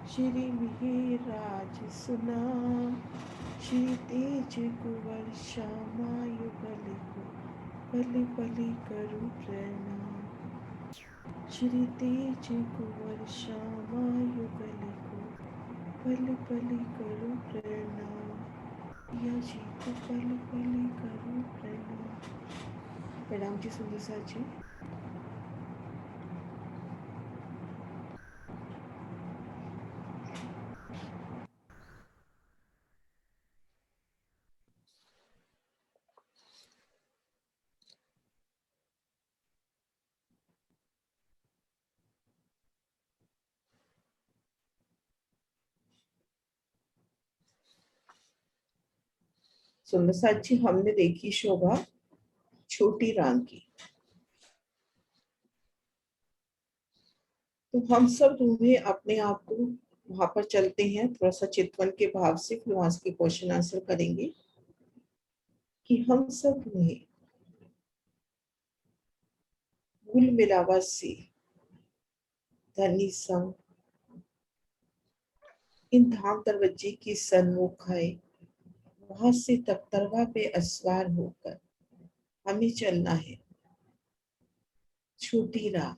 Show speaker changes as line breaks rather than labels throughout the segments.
श्री मिहिराज सुना, श्री तेज कुंवर श्यामायुगल को पल पल करूं प्रणाम। श्री तेज कुंवर श्यामायुगल को पल पल करूं प्रणाम। या जी को पल पल करूं प्रणाम। प्रणाम जी सुंदर सा जी। सुंदर सा जी, हमने देखी शोभा छोटी राम की, तो हम सब तुम्हें अपने आप को वहां पर चलते हैं थोड़ा सा चितवन के भाव से, फिर वहां के क्वेश्चन आंसर करेंगे कि हम सब तुम्हें कुल मिलावा से धनी संग इन धाम दरवाजे की सन्मुख है, वहां से तख्तरवा पे अस्वार होकर हमें चलना है छोटी राह।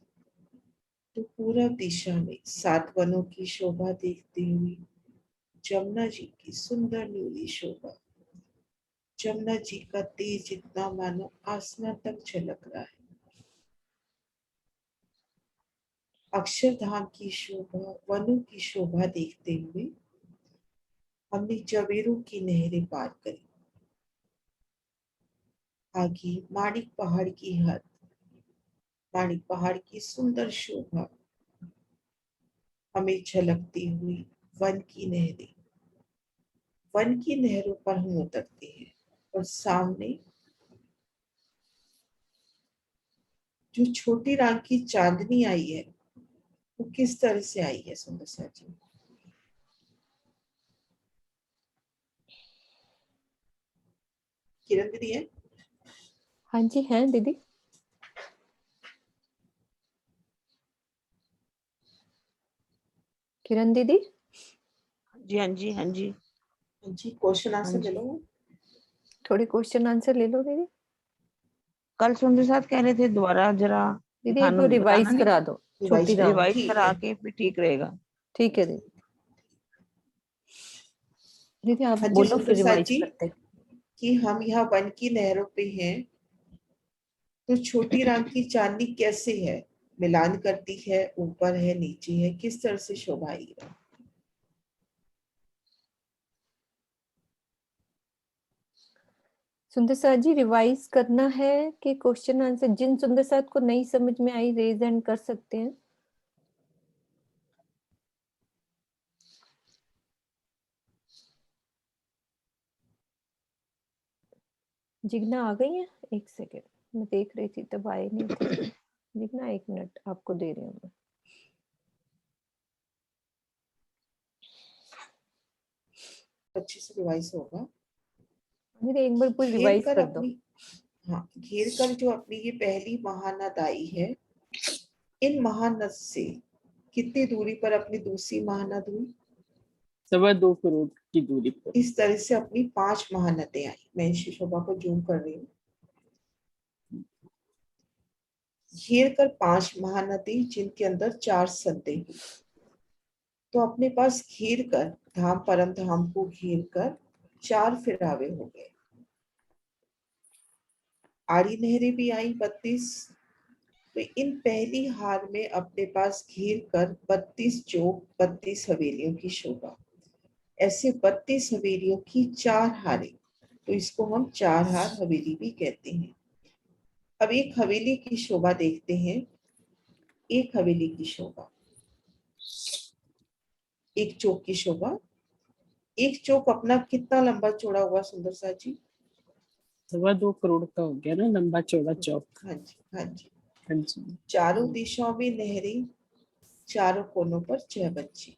तो पूरब दिशा में 7 वनों की शोभा देखते हुए जमुना जी की सुंदर नीली शोभा, जमुना जी का तेज इतना मानो आसमान तक झलक रहा है। अक्षरधाम की शोभा, वनों की शोभा देखते हुए हमने जवेरों की नहरें पार करी। आगे माणिक पहाड़ की हद, माणिक पहाड़ की सुंदर शोभा हमें झलकती हुई वन की नहरें, वन की नहरों पर हम उतरते हैं और सामने जो छोटी रात की चांदनी आई है वो किस तरह से आई है सुंदर सा जी। किरण दीदी है?
हाँ जी हैं दीदी। किरण दीदी।
जी हाँ जी हाँ जी
जी, क्वेश्चन आंसर ले लो।
थोड़ी क्वेश्चन आंसर ले लो दीदी।
कल सुंदर साथ कह रहे थे दोबारा जरा
दीदी एक बार रिवाइज करा दो। छोटी राम
रिवाइज
ठीक
करा
है।
के फिर ठीक रहेगा।
ठीक है दीदी। दीदी आप
हाँ जी
बोलो
सुंदर
फिर
साथ
रिवाइज
जी,
करते।
कि हम यहाँ वन की नहरों पे हैं, तो छोटी राम की चांदनी कैसे है, मिलान करती है, ऊपर है नीचे है, किस तरह से शोभा आई है।
सुंदर साथ जी रिवाइज करना है कि क्वेश्चन आंसर जिन सुंदर साथ को नहीं समझ में आई रेज हैंड कर सकते हैं। जिग्ना आ गई है? एक सेकेंड, मैं देख रही थी तब आए नहीं थे। जिग्ना 1 मिनट आपको दे रही हूँ मैं।
अच्छे से रिवाइज होगा।
दीदी एक बार पूरी
घेर
रिवाइज
कर
कर दो।
अपनी, हाँ घेर कर जो अपनी ये पहली महानद आई है, इन महानद से कितनी दूरी पर अपनी दूसरी महानद हुई?
2.25 करोड़ की दूरी पर।
इस तरह से अपनी 5 महानदें आई। मैं शोभा को जूम कर रही हूँ। घेर कर 5 महानदी, जिनके अंदर 4 सद्दे हुई। तो अपने पास घेर कर धाम परम धाम को घेर कर 4 फिरावे हो गए। आड़ी नहरें भी आई 32। तो इन पहली हार में अपने पास घेर कर 32 चौक 32 हवेलियों की शोभा, ऐसे 32 हवेलियों की 4 हारें, तो इसको हम 4 हार हवेली भी कहते हैं। अब एक हवेली की शोभा देखते हैं। एक हवेली की शोभा, एक चौक की शोभा। एक चौक अपना कितना लंबा चौड़ा हुआ सुंदर सा जी?
2.25 करोड़ का हो गया ना लंबा चौड़ा चौक।
हाँ जी हाँ जी।
हाँ जी।
चारों दिशाओं में नहरें, चारों कोनों पर 6 बच्चे।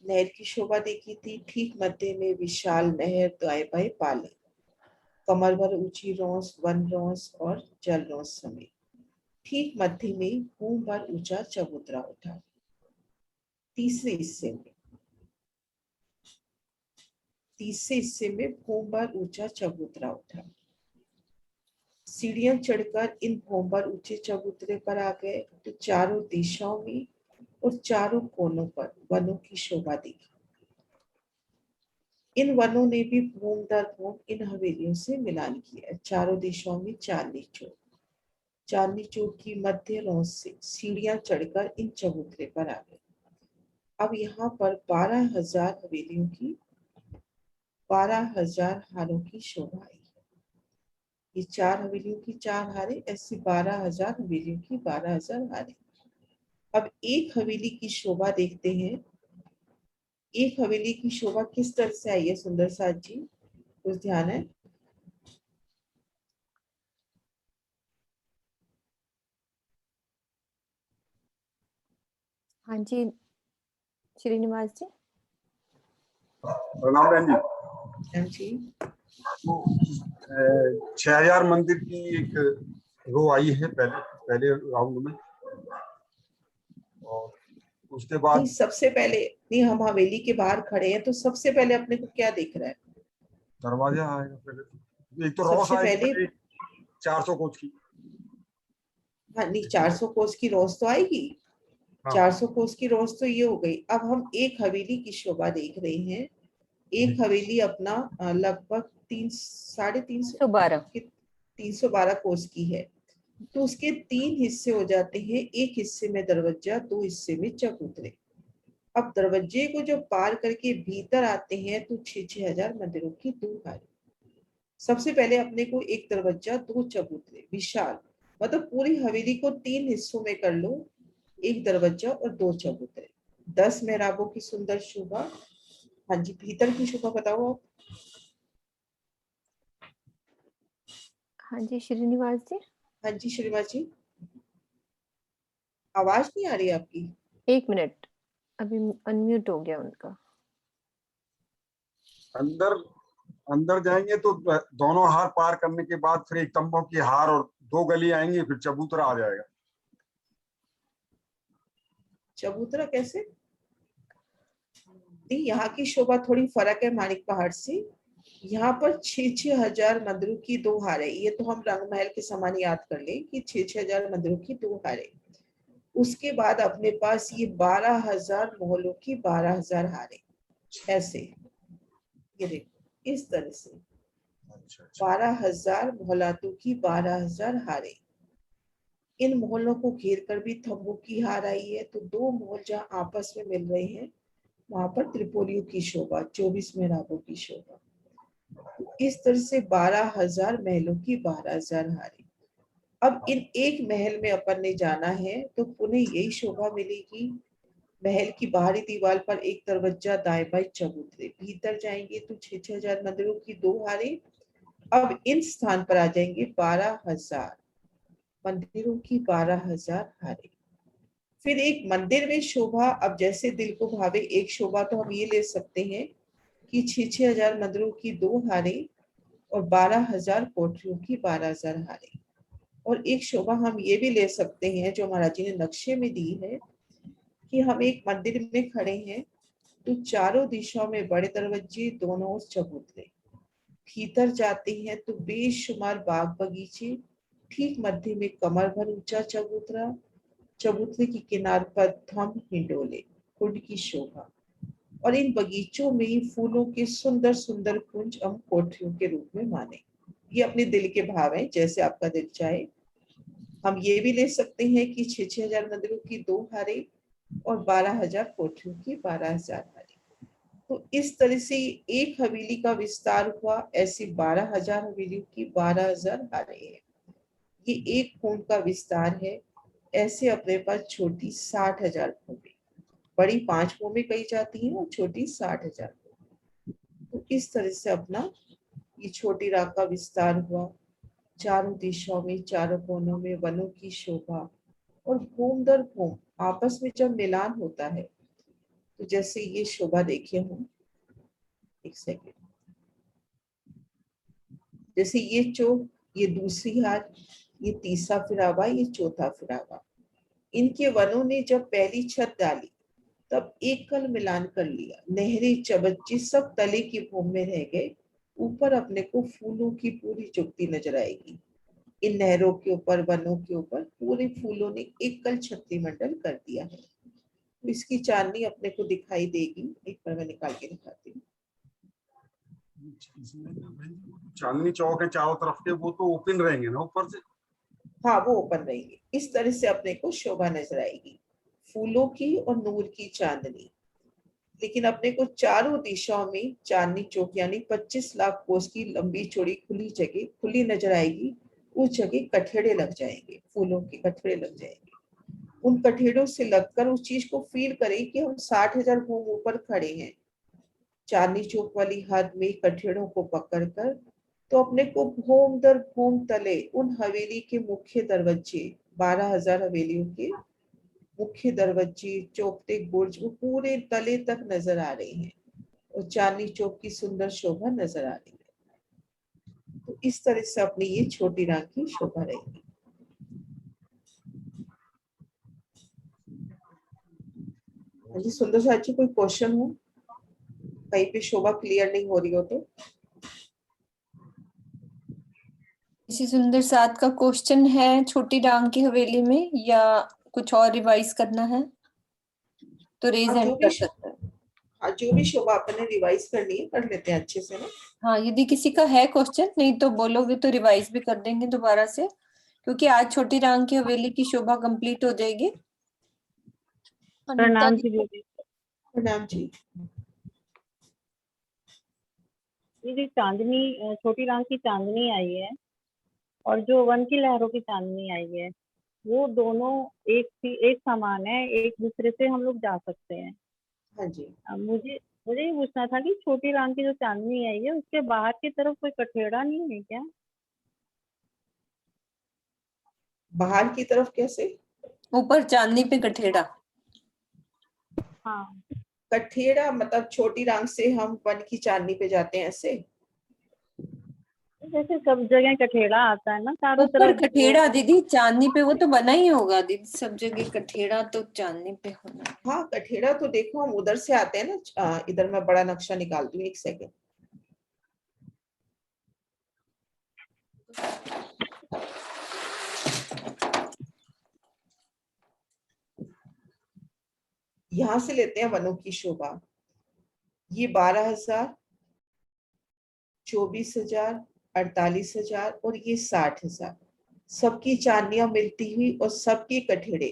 नहर की शोभा देखी थी। ठीक मध्य में विशाल नहर, दाएं बाएं पाले, कमर भर ऊंची रोंस, वन रोंस और जल रोंस समेत। ठीक मध्य में मुंह भर ऊंचा चबूतरा उठा। तीसरे हिस्से में तीसरे हिस्से में भूमभर ऊंचा चबूतरा उठा। सीढ़ियां चढ़कर इन भूमभर ऊंचे चबूतरे पर आ गए तो चारों दिशाओं में और चारों कोनों पर वनों की शोभा दिखी। इन वनों ने भी भूम दर भूम इन हवेलियों से मिलान किया। चारों दिशाओं में चांदनी चौक की मध्य रोज से सीढ़ियां चढ़कर इन चबूतरे पर आ गए। अब यहाँ पर 12,000 हवेलियों की 12,000 हारों की शोभा आई है। ये 4 हवेलियों की 4 हारें, ऐसी 12,000 हवेलियों की 12,000 हारें। अब एक हवेली की शोभा देखते हैं। एक हवेली की शोभा किस तरह से आई है सुंदर साथ जी, कुछ ध्यान है?
हाँ जी श्रीनिवास जी।
प्रणाम बहन जी।
हाँ जी।
6,000 मंदिर की एक रो आई है पहले राउंड में, और उसके बाद
नहीं, सबसे पहले नहीं, हम हवेली के बाहर खड़े हैं तो सबसे पहले अपने को क्या दिख रहा है?
दरवाजा आएगा पहले। एक तो रोस
सबसे
आएगी
पहले
पहले 400 कोच की।
हाँ नहीं, 400 कोस की रोज तो आएगी।
हाँ।
400 कोस की रोज तो ये हो गई। अब हम एक हवेली की शोभा देख रहे हैं। एक हवेली अपना लगभग 312 312 कोस की है, तो उसके 3 हिस्से हो जाते हैं। एक हिस्से में दरवाजा, 2 हिस्से में चबूतरे। अब दरवाजे को जब पार करके भीतर आते हैं तो 6,000 मंदिरों की 2 हारें। सबसे पहले अपने को एक दरवाजा, 2 चबूतरे, विशाल, मतलब पूरी हवेली को 3 हिस्सों में कर लो। एक दरवाजा और 2 चबूतरे, 10 मेहराबों की सुंदर शोभा। हाँ जी, भीतर की शोभा बताओ आप।
हाँ जी श्रीनिवास जी।
हाँ जी श्रीवास जी, आवाज नहीं आ रही आपकी।
1 मिनट, अभी अनम्यूट हो गया उनका।
अंदर जाएंगे तो दोनों हार पार करने के बाद फिर एक तंबों की हार और 2 गली आएंगी, फिर चबूतरा आ जाएगा।
चबूतरा कैसे? नहीं, यहाँ की शोभा थोड़ी फर्क है मानिक पहाड़ से। यहाँ पर 6,000 मंदिरों की 2 हारें। ये तो हम रंग महल के समान याद कर ले कि 6,000 मंदिरों की 2 हारें। उसके बाद अपने पास ये 12,000 मोहल्लों की 12,000 हारें। ऐसे ये देखो इस तरह से 12,000 मोहल्लातों की 12,000 हारें। इन मोहल्लों को घेर कर भी थम्बों की हार आई है। तो 2 मोहल जहाँ आपस में मिल रहे हैं वहां पर त्रिपोलियों की शोभा, 24 मेहराबों की शोभा। तो इस तरह से 12,000 महलों की 12,000 हारें। अब इन एक महल में अपन ने जाना है तो पुनः यही शोभा मिलेगी। महल की बाहरी दीवार पर एक दरवाजा, दाएं बाएं चबूतरे। भीतर जाएंगे तो 6,000 मंदिरों की 2 हारें। अब इन स्थान पर आ जाएंगे 12,000 मंदिरों की 12,000 हारें। फिर एक मंदिर में शोभा, अब जैसे दिल को भावे। एक शोभा तो हम ये ले सकते हैं कि 6,000 मंदिरों की 2 हारें और 12,000 कोठरियों की 12,000 हारें। और एक शोभा हम ये भी ले सकते हैं जो महाराज जी ने नक्शे में दी है कि हम एक मंदिर में खड़े हैं तो चारों दिशाओं में बड़े दरवाजे, दोनों ओर चबूतरे। भीतर जाते हैं तो बेशुमार बाग बगीचे, ठीक मध्य में कमर भर ऊंचा चबूतरा। चबूतरे की किनार पर थंब, हिंडोले, कुंड की शोभा। और इन बगीचों में ही फूलों के सुंदर सुंदर कुंज हम कोठरियों के रूप में माने। ये अपने दिल के भाव हैं, जैसे आपका दिल चाहे। हम ये भी ले सकते हैं कि 6,000 मंदिरों की 2 हारें और 12,000 कोठरियों की 12,000 हारें। तो इस तरह से एक हवेली का विस्तार हुआ। ऐसी 12,000 हवेलियों की 12,000 हारें हैं। ये एक कुंड का विस्तार है। ऐसे अपने पास छोटी 60,000 भूमि, बड़ी 5 भूमि कही जाती है और छोटी 60,000। तो इस तरह से अपना ये छोटी राग का विस्तार हुआ। चारों दिशाओं में, चारों कोनों में वनों की शोभा। और भूम दर भूम आपस में जब मिलान होता है तो जैसे ये शोभा देखिए हम, एक सेकेंड, जैसे ये चौक, ये दूसरी हार, ये तीसरा फिरावा, ये चौथा फिरावा। इनके वनों ने जब पहली छत डाली तब एक कल मिलान कर लिया, नहरी चबच्ची सब तले की भूमि में रह गए, ऊपर अपने को फूलों की पूरी जुगती नजर आएगी। इन नहरों के ऊपर, वनों के ऊपर पूरे फूलों ने एक कल छत्ती मंडल कर दिया है। तो इसकी चांदनी अपने को दिखाई देगी। एक बार मैं निकाल के दिखाती हूँ।
चांदनी चौक है चारों तरफ के, वो तो ओपन रहेंगे ना ऊपर से?
हाँ, वो ओपन रहेंगे। इस तरह से अपने को शोभा नजर आएगी, फूलों की और नूर की चांदनी। लेकिन अपने को चारों दिशाओं में चांदनी चौक यानी 25 लाख कोस की लंबी चौड़ी खुली जगह खुली नजर आएगी। उस जगह कठेड़े लग जाएंगे, फूलों के कठेड़े लग जाएंगे। उन कठेड़ों से लगकर उस चीज को फील करें कि हम 60,000 घूम ऊपर खड़े हैं। चांदनी चौक वाली हद में कठेड़ों को पकड़कर तो अपने को भूम दर भूम तले उन हवेली के मुख्य दरवाजे, 12,000 हवेलियों के मुख्य दरवाजे, चौखटे, बुर्ज, वो पूरे तले तक नजर आ रहे हैं और चांदनी चौक की सुंदर शोभा नजर आ रही है। तो इस तरह से अपनी ये छोटी रात की शोभा रहेगी। हाँ जी, सुंदर साथ जी, कोई क्वेश्चन हो, कहीं पे शोभा क्लियर नहीं हो रही हो तो?
इसी सुंदर साथ का क्वेश्चन है छोटी डांग की हवेली में, या कुछ और रिवाइज करना है तो रेज
हाँ,
हैंड
जो
कर
भी
सकता है।
हाँ, जो भी शोभा अपने रिवाइज करनी है कर लेते हैं अच्छे से ना।
हाँ, यदि किसी का है क्वेश्चन, नहीं तो बोलोगे तो रिवाइज भी कर देंगे दोबारा से, क्योंकि आज छोटी डांग की हवेली की शोभा कंप्लीट हो जाएगी।
प्रणाम जी दीदी।
प्रणाम जी।
दीदी चांदनी, छोटी राम की चांदनी आई है और जो वन की लहरों की चांदनी आई है, वो दोनों एक समान है, एक दूसरे से हम लोग जा सकते हैं।
हाँ जी।
मुझे मुझे ये पूछना था कि छोटी राम की जो चांदनी आई है उसके बाहर की तरफ कोई कठेड़ा नहीं है क्या?
बाहर की तरफ कैसे?
ऊपर चांदनी पे कठेड़ा।
हाँ,
कठेड़ा मतलब छोटी रांग से हम वन की चांदनी पे जाते हैं ऐसे?
जैसे सब जगह कठेड़ा आता है ना चारों
ऊपर
तरफ, वो
कठेड़ा दीदी, चांदनी पे वो तो बना ही होगा दीदी, सब जगह कठेड़ा तो चांदनी पे होना है।
हाँ, कठेड़ा तो देखो हम उधर से आते हैं ना। इधर मैं बड़ा नक्शा निकालती हूँ, एक सेकेंड। यहां से लेते हैं वनों की शोभा। ये 12,000, 24,000, 48,000 और ये 60,000, सबकी चांदनियां मिलती हुई और सबके कठेड़े।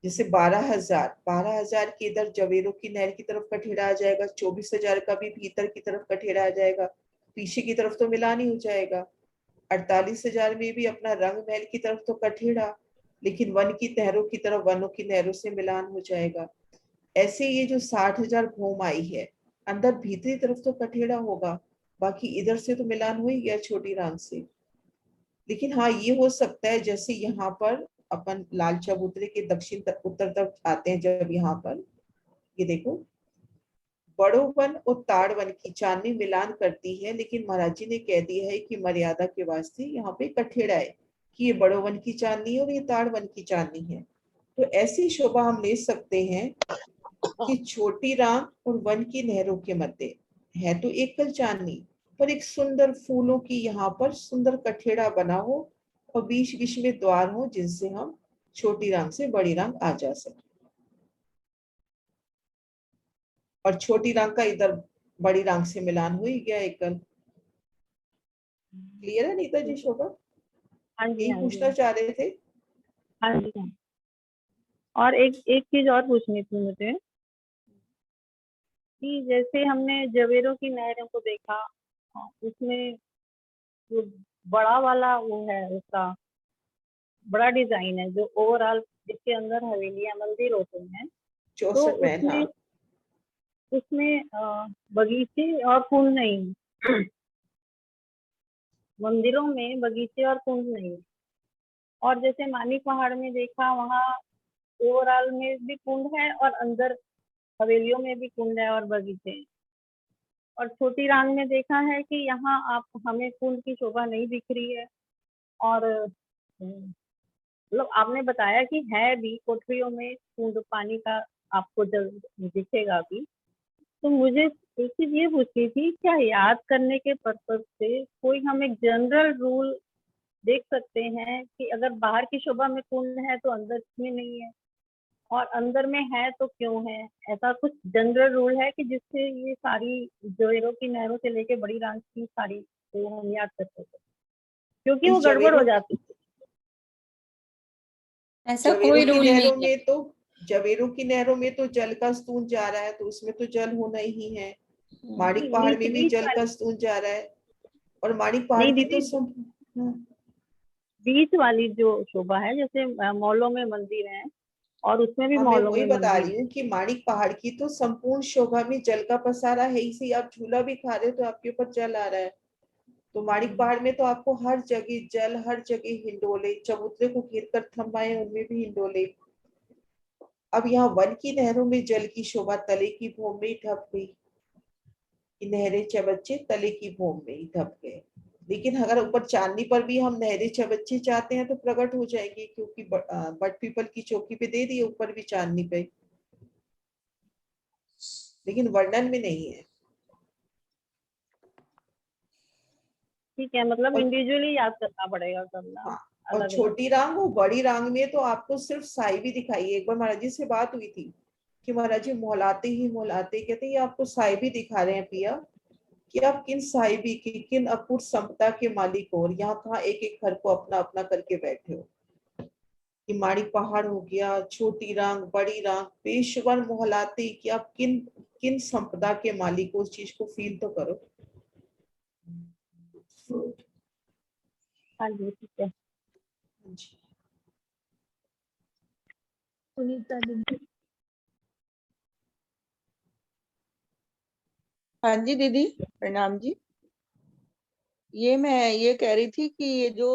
जैसे 12,000 के इधर जवेरों की नहर की तरफ कठेड़ा आ जाएगा, 24,000 का भी भीतर की तरफ कठेड़ा आ जाएगा, पीछे की तरफ तो मिलान ही हो जाएगा। 48,000 में भी अपना रंग महल की तरफ तो कठेड़ा, लेकिन वन की नहरों की तरफ वनों की नहरों से मिलान हो जाएगा। ऐसे ये जो 60,000 घूम आई है, अंदर भीतरी तरफ तो कठेड़ा होगा, बाकी इधर से तो मिलान हो ही गया छोटी राम से। लेकिन हाँ, ये हो सकता है जैसे यहाँ पर अपन लाल चबूतरे के दक्षिण उत्तर तरफ आते हैं, जब यहाँ पर ये देखो बड़ो वन और ताड़ वन की चांदनी मिलान करती है, लेकिन महाराज जी ने कह दिया है कि मर्यादा के वास्ते यहाँ पे कठेड़ा है कि ये बड़ो वन की चांदनी है और ये ताड़ वन की चांदनी है। तो ऐसी शोभा हम ले सकते हैं कि छोटी राम और वन की नहरों के मध्य है तो एकल चांदनी, पर एक सुंदर फूलों की यहाँ पर सुंदर कठेड़ा बना हो और बीच बीच में द्वार हो जिनसे हम छोटी राम से बड़ी राम आ जा सके। और छोटी राम का इधर बड़ी राम से मिलान हो ही गया एकल। क्लियर है नीता जी शोभा?
हाँ जी,
यही
हाँ
पूछना
जी,
चाह रहे थे?
हाँ जी, हाँ। और एक एक चीज और पूछनी थी मुझे कि जैसे हमने जवेरों की नहरों को देखा, उसमें जो बड़ा वाला वो है, उसका बड़ा डिजाइन है जो ओवरऑल जिसके अंदर हवेलियां मंदिर होते हैं, तो
64 मैन,
उसमें
हाँ।
उसमें बगीचे और फूल नहीं। मंदिरों में बगीचे और कुंड नहीं। और जैसे मानिक पहाड़ में देखा, वहाँ ओवरऑल में भी कुंड है और अंदर हवेलियों में भी कुंड है और बगीचे हैं। और छोटी रांग में देखा है कि यहाँ आप हमें कुंड की शोभा नहीं दिख रही है। और मतलब आपने बताया कि है भी कोठरियों में कुंड, पानी का आपको जब दिखेगा अभी। तो मुझे एक चीज ये पूछनी थी, क्या याद करने के पर्पज से कोई हम एक जनरल रूल देख सकते हैं कि अगर बाहर की शोभा में कुंड है तो अंदर में नहीं है, और अंदर में है तो क्यों है? ऐसा कुछ जनरल रूल है कि जिससे ये सारी जोएरों की नहरों से लेके बड़ी रांच की सारी को हम याद कर सकते, क्योंकि वो
इस
गड़बड़ हो जाती है।
ऐसा
जवेरों
कोई
की
रूल नहीं
नहरों
है।
में तो जवेरों की नहरों में तो जल का स्तून जा रहा है, तो उसमें तो जल होना ही है। माणिक पहाड़
बीच
में भी
बीच
जल
वाली
का स्तून जा रहा है, और माणिक पहाड़
नहीं
की तो
दीदी,
सब। हाँ,
बीच वाली जो शोभा है, जैसे मॉलों में मंदिर है और उसमें भी
हाँ, मैं
मॉलों
वही
में
बता
मंदिर
रही
है।
हूँ कि माणिक पहाड़ की तो संपूर्ण शोभा में जल का पसारा है ही सही। आप झूला भी खा रहे हो तो आपके ऊपर जल आ रहा है। तो माणिक पहाड़ में तो आपको हर जगह जल, हर जगह हिंडोले, चबूतरे को घेर कर थम्बाए उनमें भी हिंडोले। अब यहाँ वन की नहरों में जल की शोभा तले की भूमि में ही ठप गई कि नहरें चबच्चे तले की भूमि में ही ठप गए। लेकिन अगर ऊपर चांदनी पर भी हम नहरें चबच्चे चाहते हैं तो प्रकट हो जाएंगे, क्योंकि बट पीपल की चौकी पे दे दिए ऊपर भी चांदनी पे, लेकिन वर्णन में नहीं है।
ठीक है, मतलब
और
इंडिविजुअली याद करना पड़ेगा, करना
हाँ, और
अलग अलग।
छोटी रांग और बड़ी रांग में तो आपको सिर्फ साई भी दिखाई है। एक बार महाराज जी से बात हुई थी कि महाराज जी मोहलाते ही मोहलाते कहते ये आपको साई भी दिखा रहे हैं पिया, कि आप किन साहिबी की, किन अपूर्व संपदा के मालिक हो, और यहाँ कहाँ एक एक घर को अपना अपना करके बैठे हो। कि माणिक पहाड़ हो गया, छोटी रांग, बड़ी रांग, पेशवर मोहलाते, कि आप किन किन संपदा के मालिक हो, उस चीज को फील तो करो।
हाँ जी, ठीक है।
जी।
सुनीता दीदी।
हाँ जी दीदी, प्रणाम जी। ये मैं ये कह रही थी कि ये जो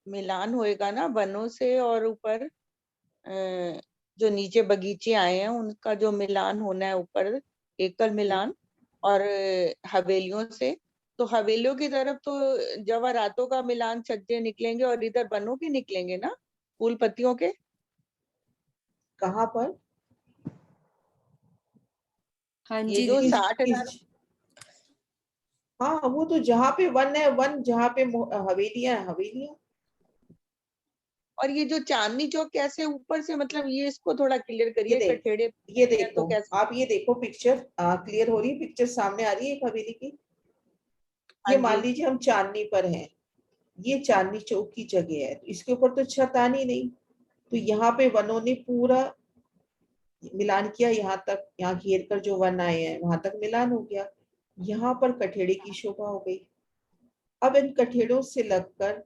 मिलान होएगा ना वनों से और ऊपर जो नीचे बगीचे आए हैं उनका जो मिलान होना है ऊपर, एकल मिलान, और हवेलियों से, तो हवेलियों की तरफ तो जवारातों का मिलान छज्जे निकलेंगे और इधर वनों के निकलेंगे ना, फूल पत्तियों के।
कहाँ पर?
हाँ
ये
जी
जो
दीदी।
60,000,
हाँ, वो तो जहाँ पे वन है वन, जहाँ पे हवेलियां है हवेलियां।
और ये जो चांदनी चौक कैसे ऊपर से, मतलब ये इसको थोड़ा क्लियर
ये
करिए,
देख,
कठेड़े
ये
हैं तो
देखो,
कैसे।
आप ये देखो पिक्चर क्लियर हो रही है, पिक्चर सामने आ रही है एक हवेली की।
हाँ
ये मान
जी।
लीजिए हम चांदनी पर हैं, ये चांदनी चौक की जगह है, तो इसके ऊपर तो छत आनी नहीं। तो यहाँ पे वनों ने पूरा मिलान किया, यहाँ तक, यहाँ घेर कर जो वन आए हैं वहां तक मिलान हो गया। यहाँ पर कठेड़े की शोभा हो गई। अब इन कठेड़ों से लगकर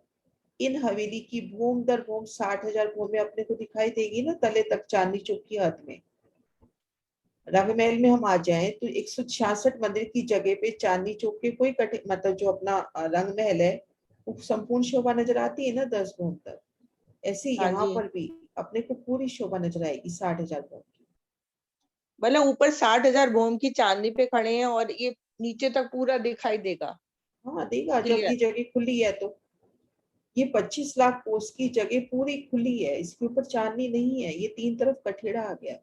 इन हवेली की भूम दर भूम 60,000 भूमें अपने को दिखाई देगी ना, तले तक चांदनी चौक की हद में। रंगमहल में हम आ जाएं तो 166 मंदिर की जगह पे चांदनी चौक के कोई मतलब जो अपना रंगमहल है, वो संपूर्ण शोभा नजर आती है ना 10 भूम तक। ऐसे
हाँ
यहाँ
जी,
पर भी अपने को पूरी शोभा नजर आएगी 60,000 भूम की।
मतलब ऊपर 60,000 भूम की चांदनी पे खड़े हैं और ये नीचे तक पूरा दिखाई देगा
हाँ देगा, जब
क्लियर।
ये जगह खुली है तो। ये 25 लाख कोस की जगह पूरी खुली है, इसके ऊपर चांदनी नहीं है, ये तीन तरफ कठेड़ा आ गया।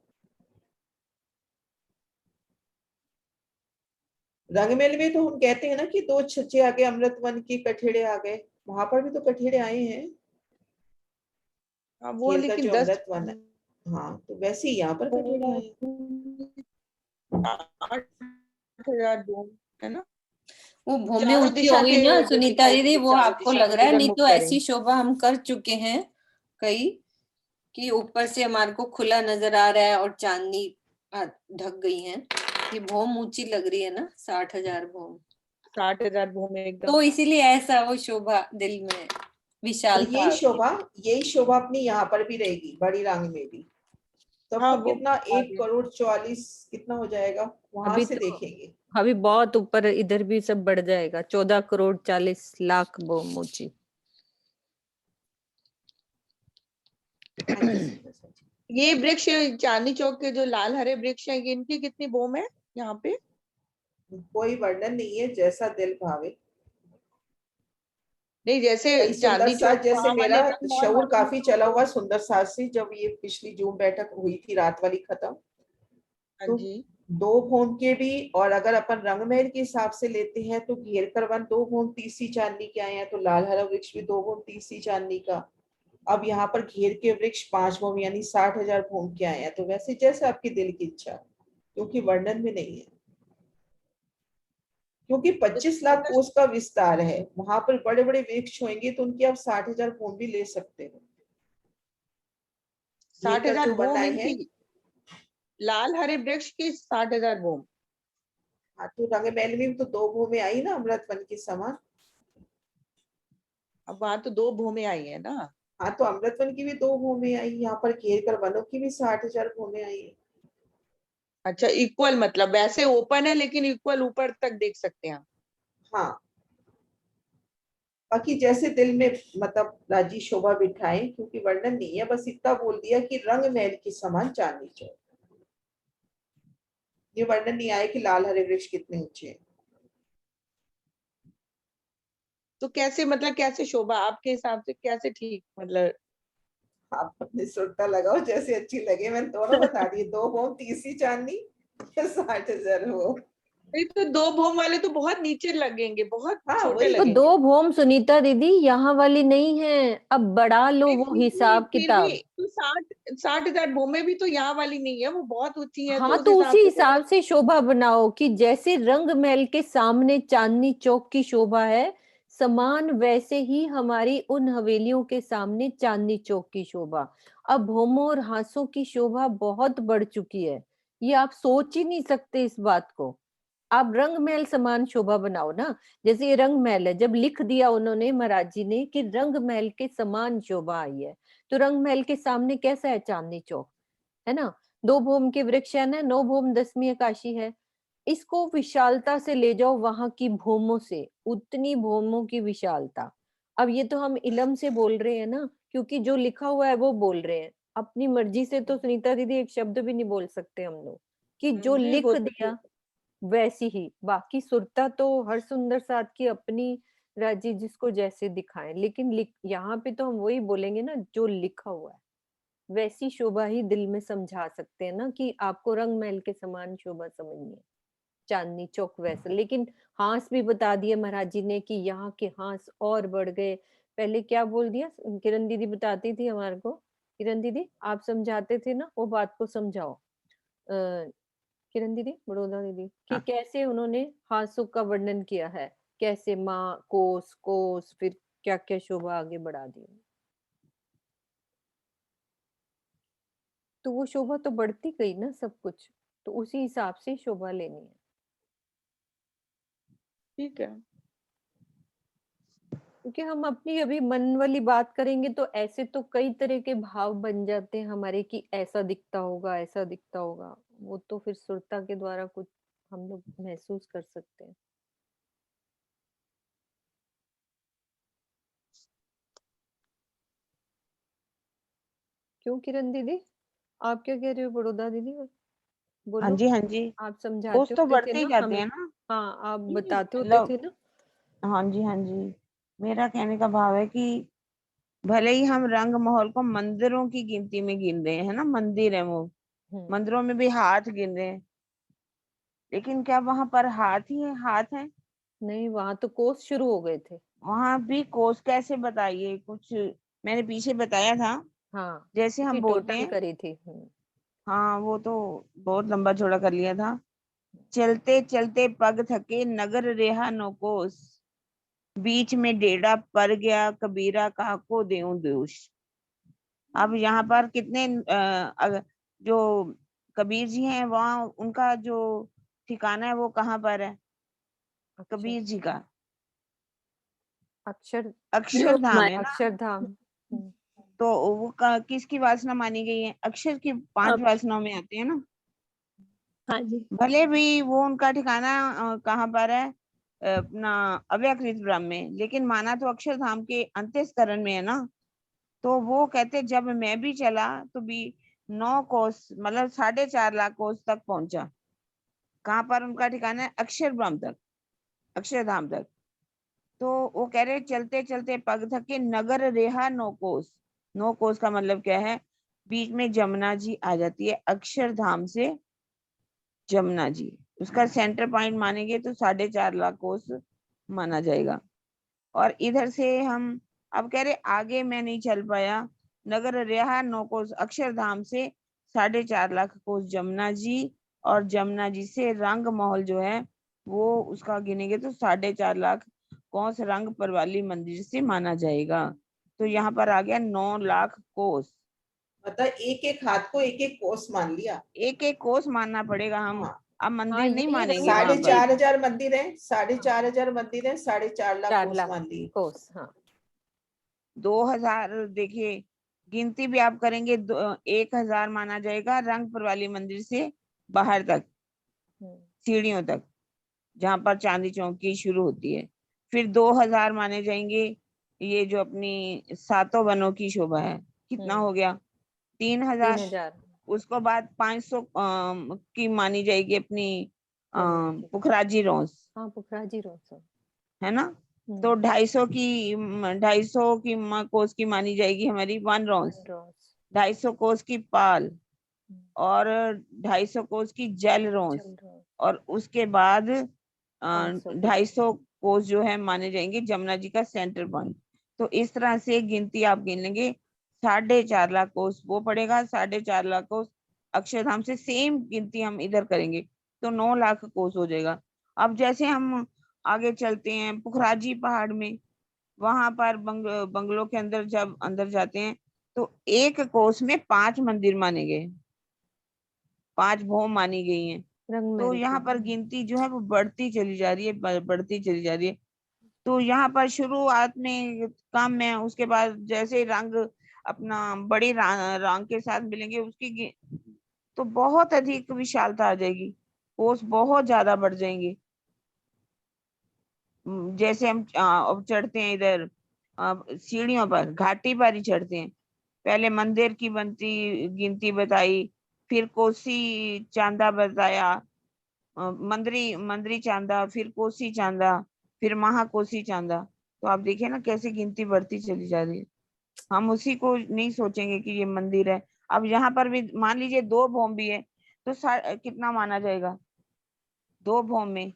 रंगमहल में तो हम कहते हैं ना कि दो छज्जे आ गए, अमृत वन के कठेड़े आ गए, वहां पर भी तो कठेड़े आए हैं,
हाँ वो
खेल का
लेकिन
जो
10
अमृत वन है। हाँ, तो वैसे ही यहाँ पर कठेड़े आए हैं।
8,000 भूम है ना,
वो भूमि
चारों
ऊंची
दिशा
होगी
के
ना
जो
सुनीता
दिखाई
दीदी,
देंगे,
वो
चारों
आपको
दिशा
लग
को
रहा है,
जिधर
नहीं
मुख
तो
करेंगे।
ऐसी शोभा हम कर चुके हैं कई, कि ऊपर से हमारे को खुला नजर आ रहा है और चांदनी ढक गई है। ये भूम ऊंची लग रही है ना, 60,000 भूम,
60,000 भूम एकदम।
तो इसीलिए ऐसा वो शोभा दिल में
और
विशालता आती है।
यही शोभा अपनी यहाँ पर भी रहेगी, बड़ी रांग में भी। तब
हाँ
तो
वो
कितना, एक
आगे।
करोड़ 44 कितना हो जाएगा, वहां
अभी
से
तो
देखेंगे।
अभी बहुत ऊपर इधर भी सब बढ़ जाएगा, 14,40,00,000 भूम ऊंची।
हाँ जी सुंदर सा जी।
ये वृक्ष, चांदनी चौक के जो लाल हरे वृक्ष हैं, इनकी कितनी भूम है यहाँ पे?
कोई वर्णन नहीं है, जैसा दिल भावे।
नहीं, जैसे
कई सुंदर
चांदनी
साज,
चौक
जैसे
वहां
मेरा
वाले रंग और
शऊर
हरे
काफी
रंग
चला
तो।
हुआ सुंदर साज से, जब ये पिछली जूम बैठक हुई थी रात वाली खत्म,
हाँ
तो
जी।
2 भोम के भी, और अगर अपन रंगमहल के हिसाब से लेते हैं तो घेर कर वन 2 भोम तीसरी चांदनी के आए हैं, तो लाल हरा वृक्ष भी 2 भोम तीसरी चांदनी का। अब यहाँ पर घेर के वृक्ष 5 भोम यानी 60,000 भोम के आए हैं। तो वैसे जैसे आपकी दिल की इच्छा, क्योंकि वर्णन में नहीं है, क्योंकि 25 लाख कोस का विस्तार है, वहां पर बड़े बड़े वृक्ष होंगे तो उनकी आप 60,000 भोम भी ले सकते हो।
60,000
जो
भूम
बताए हैं,
इनकी, लाल हरे वृक्ष की 60,000 भूम।
हाँ तो रंगमहल में भी तो 2 भूमें आई ना अमृत वन के समान।
अब वहां तो 2 भूमें आई है ना।
हाँ तो अमृत वन की भी 2 भूमें आई, यहाँ पर घेर कर वनों की भी 60,000 भूमें आई है।
अच्छा, इक्वल मतलब वैसे ओपन है लेकिन इक्वल ऊपर तक देख सकते हैं।
हाँ, बाकी जैसे दिल में मतलब राजी शोभा बिठाए, क्योंकि वर्णन नहीं है, बस इतना बोल दिया कि रंग महल के समान चांदनी चौक। ये वर्णन नहीं आया कि लाल हरे वृक्ष कितने ऊंचे हैं।
तो कैसे मतलब कैसे शोभा आपके हिसाब से कैसे ठीक मतलब?
आप अपने सुरता लगाओ जैसे अच्छी लगे, मैंने दोनों बता दिए, 2 भोम तीसरी चांदनी, 60,000 हो।
नहीं तो 2 भूम वाले तो बहुत नीचे लगेंगे, बहुत
हाँ
छोटे
वही
तो
लगेंगे।
2 भोम सुनीता दीदी यहाँ वाली नहीं है, अब बढ़ा लो
नहीं,
वो
फिर भी
हिसाब
फिर भी
किताब।
तो 60,000 भूमें भी तो यहाँ वाली नहीं है, वो बहुत ऊंची है, तो
हाँ
उस
तो
हिसाब
उसी
से करो।
हिसाब से शोभा बनाओ कि जैसे रंग महल के सामने चांदनी चौक की शोभा है समान, वैसे ही हमारी उन हवेलियों के सामने चांदनी चौक की शोभा। अब भोमों और हांसों की शोभा बहुत बढ़ चुकी है, ये आप सोच ही नहीं सकते इस बात को। आप रंग महल समान शोभा बनाओ ना। जैसे ये रंग महल है, जब लिख दिया उन्होंने महाराज जी ने कि रंग महल के समान शोभा आई है, तो रंग महल के सामने कैसा है चांदनी चौक, है ना। 2 भूम के वृक्ष है ना, 9 भूम 10वीं आकाशी है। इसको विशालता से ले जाओ, वहां की भूमों से उतनी भूमों की विशालता। अब ये तो हम इलम से बोल रहे हैं ना, क्योंकि जो लिखा हुआ है वो बोल रहे हैं, अपनी मर्जी से तो सुनीता दीदी एक शब्द भी नहीं बोल सकते हम लोग, कि जो
नहीं वो
लिख
तो
दिया वैसी ही। बाकी सुरता तो हर सुंदर साथ की अपनी, राजी जिसको जैसे दिखाएं, लेकिन यहाँ पे तो हम वही बोलेंगे ना जो लिखा हुआ है, वैसी शोभा ही दिल में समझा सकते हैं ना, कि आपको रंग महल के समान शोभा समझनी है चांदनी चौक वैसा। लेकिन हांस भी बता दिए महाराज जी ने कि यहाँ के हांस और बढ़ गए। पहले क्या बोल दिया, किरण दीदी बताती थी हमारे को, किरण दीदी आप समझाते थे ना, वो बात को समझाओ। किरण दीदी, बड़ौदा दीदी, कि कैसे उन्होंने हांसों का वर्णन किया है, कैसे माँ कोस कोस फिर क्या क्या शोभा आगे बढ़ा दी। तो वो शोभा तो बढ़ती गई ना सब कुछ, तो उसी हिसाब से शोभा लेनी है।
ठीक है।
क्योंकि हम अपनी अभी मन वाली बात करेंगे तो ऐसे तो कई तरह के भाव बन जाते हैं हमारे, कि ऐसा दिखता होगा ऐसा दिखता होगा, वो तो फिर सुरता के द्वारा कुछ हम लोग महसूस कर सकते हैं। क्यों किरण दीदी, आप क्या कह रहे हो बड़ौदा दीदी,
हाँ
बोलो।
जी, हाँ जी।
आप
कोर्स
समझाते
तो
होते थे
बढ़ते ही
ना
जाते
हमें।
हैं ना।
हाँ आप
नहीं,
बताते होते
मतलब
थे ना।
हाँ जी, हाँ जी। मेरा कहने का भाव है कि भले ही हम रंग महल को मंदिरों की गिनती में गिन रहे हैं ना, मंदिर है वो,
हम्म।
मंदिरों में भी हाथ गिन रहे हैं, लेकिन क्या वहां पर हाथ ही है, हाथ है?
नहीं, वहां तो कोस शुरू हो गए थे।
वहां भी कोस कैसे, बताइए कुछ। मैंने पीछे बताया था,
हाँ
जैसे
उसी
हम बोलते
टोटल
हैं।
करी थी।
हाँ वो तो बहुत लंबा चौड़ा कर लिया था। चलते चलते पग थके नगर रेहा नो कोस, बीच में डेढ़ा पड़ गया कबीरा कहा को देऊं दोष। अब यहाँ पर कितने जो कबीर जी हैं, वहाँ उनका जो ठिकाना है वो कहाँ पर है?
अच्छा,
कबीर जी का
अक्षर
अक्षरधाम है ना।
अक्षरधाम।
तो वो किसकी वासना मानी गई है? अक्षर की 5
अब
वासनाओं में आते हैं ना।
हाँ जी।
भले भी वो उनका ठिकाना कहाँ पर है, अपना अव्यकृत ब्रह्म में, लेकिन माना तो अक्षरधाम के अंतःस्करण में है ना। तो वो कहते जब मैं भी चला तो भी 9 कोस मतलब 4.5 लाख कोस तक पहुंचा। कहाँ पर उनका ठिकाना है? अक्षर ब्रह्म तक, अक्षरधाम तक। तो वो कह रहे चलते चलते पग थके नगर रेहा 9 कोस। 9 कोस का मतलब क्या है? बीच में जमुना जी आ जाती है अक्षरधाम से जमुना जी, उसका सेंटर पॉइंट मानेंगे तो 4.5 लाख कोस माना जाएगा। और इधर से हम अब कह रहे आगे मैं नहीं चल पाया, नगर रेहा 9 कोस अक्षरधाम से 4.5 लाख कोस जमुना जी, और जमुना जी से रंग महल जो है वो उसका गिनेंगे तो 4.5 लाख कोस रंग परवाली मंदिर से माना जाएगा। तो यहाँ पर आ गया 9 लाख कोस।
मतलब एक एक हाथ को एक एक कोस मान लिया।
एक एक कोस मानना पड़ेगा हम।
हाँ।
अब मंदिर
हाँ,
नहीं
यही
मानेंगे वहां पर।
4,500 मंदिर है, 4,500 मंदिर है, 4.5 लाख
4
कोस
लाख
मान लिए।
कोस। हाँ
2000 देखिए गिनती भी आप करेंगे 1000 माना जाएगा रंगपुर वाली मंदिर से बाहर तक, सीढ़ियों तक, जहां पर चांदी चौकी शुरू होती है। फिर 2000 माने जाएंगे ये जो अपनी सातों वनों की शोभा है, कितना हो गया 3000।
3000
उसको बाद 500 की मानी जाएगी अपनी
जमुना जी।
पुखराजी रोस,
हाँ पुखराजी रोड।
है ना। तो 250 की कोस की मानी जाएगी हमारी 1 रोस, 250 कोस की पाल, और 250 कोस की जल रोस, और उसके बाद 250 कोस जो है माने जाएंगे जमुना जी का सेंटर पॉइंट। तो इस तरह से गिनती आप गिन लेंगे, 4.5 लाख कोस वो पड़ेगा, 4.5 लाख कोस अक्षरधाम से सेम गिनती हम इधर करेंगे तो 9 लाख कोस हो जाएगा। अब जैसे हम आगे चलते हैं पुखराजी पहाड़ में, वहां पर बंगलों के अंदर जब अंदर जाते हैं तो एक कोस में 5 मंदिर माने गए, 5 भौम मानी गई हैं। तो यहाँ पर गिनती जो है वो बढ़ती चली जा रही है, बढ़ती चली जा रही है। तो यहाँ पर शुरुआत में कम है, उसके बाद जैसे रंग अपना बड़े रंग के साथ मिलेंगे उसकी तो बहुत अधिक विशालता आ जाएगी, कोस बहुत ज्यादा बढ़ जाएंगे। जैसे हम अब चढ़ते हैं इधर सीढ़ियों पर, घाटी पर ही चढ़ते हैं, पहले मंदिर की गिनती बताई, फिर कोसी चांदा बताया, मंदरी मंदरी चांदा, फिर कोसी चांदा, फिर महाकोसी चांदा। तो आप देखिए ना कैसे गिनती बढ़ती चली जा रही है। हम उसी को नहीं सोचेंगे कि ये मंदिर है। अब यहाँ पर भी मान लीजिए 2 भौम भी है तो कितना माना जाएगा, 2 भौम में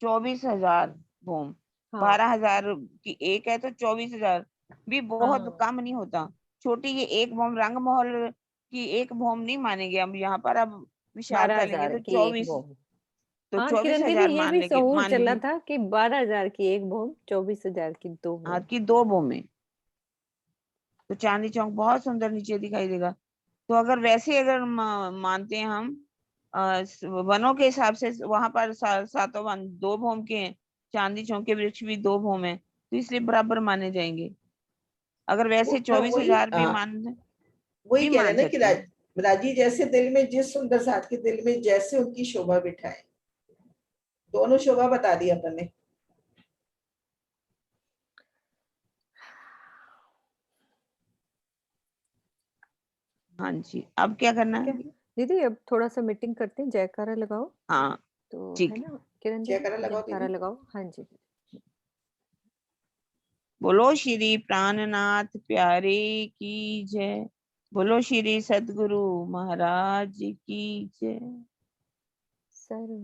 24,000 भौम, 12,000 की एक है तो 24,000 भी बहुत कम नहीं होता। छोटी ये एक भौम रंग महल की एक भौम नहीं मानेंगे हम यहाँ पर, अब विशालता लेंगे
12,000
तो
की एक
24,
भौम।
तो
हाँ किरण दीदी
24,000
ये
मान
भी
लेंगे,
सहूर
मान
चला
लीजिए।
था कि 12,000 की एक भौम, 24,000 की 2
हाँ
भौम।
की 2 भौमें, तो चांदी चौक बहुत सुंदर नीचे दिखाई देगा। तो अगर वैसे अगर मानते हैं हम वनों के हिसाब से, वहां पर सातों वन 2 भौम के हैं, चांदी चौक के वृक्ष भी 2 भौम है, तो इसलिए बराबर माने जाएंगे। अगर वैसे
वही
24,000 भी
वही
भी
कह रहे
मान
हैं ना कि
सकते हैं।
राजी जैसे दिल में, जिस सुंदर साथ के दिल में जैसे उनकी शोभा बिठाए, दोनों शोभा बता दी अपन ने।
हाँ जी, अब क्या करना है?
दीदी अब थोड़ा सा मीटिंग करते हैं, जयकारा लगाओ।
हाँ
तो
ठीक
है
है।
ना किरण दीदी,
जयकारा लगाओ
जयकारा
दीदी।
लगाओ। हाँ जी।
बोलो श्री प्राणनाथ प्यारे की जय, बोलो श्री सद्गुरु महाराज की जय।
सर